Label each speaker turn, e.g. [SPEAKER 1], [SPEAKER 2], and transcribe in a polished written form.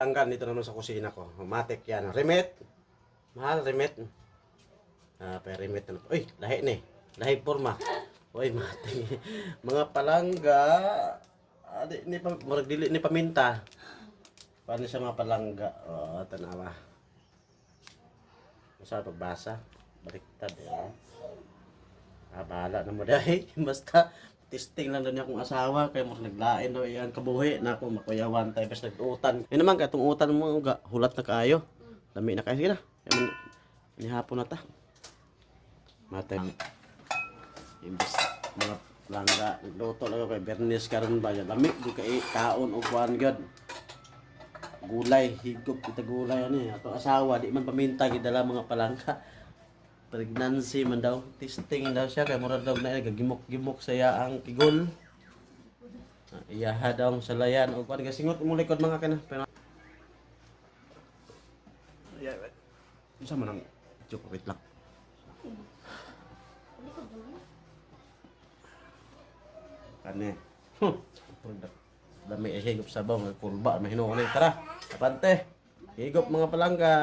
[SPEAKER 1] Tanggal dito naman sa kusina ko. Matik yan. Remet. Mahal, remet. Remet na. Uy, lahi ni. Lahi forma. Uy, matik. Mga palangga. Ni pa, murag dili ni paminta. Paano siya mga palangga? Oh, tanawa. Masarap pagbasa. Baliktad. Bahala na mo dahil. Basta testing lang doon akong asawa kaya mo naglain daw iyan kabuhi na ako makuyawan tayo pas nag-utan. Yun naman katong utan mo ga hulat na kaayo. Lami na kayo sige na. Ni hapon na ta. Matay imbis mga langga luto lang kay Bernes karon ba lami di kay kaon og kuan gyud. Gulay higop kita gulay ani ato asawa di man paminta gidala mga palangka. Pregnancy man daw, testing daw siya kay murag daw na gagimok-gimok saya ang kigol. Iyaha daw sa layan o kuan gasingot mo likod mga kana pero isa man ang joke wait lang. Kane. Dami higop sabaw nga kurba mahinuon tara. Apante. Higop mga palangga.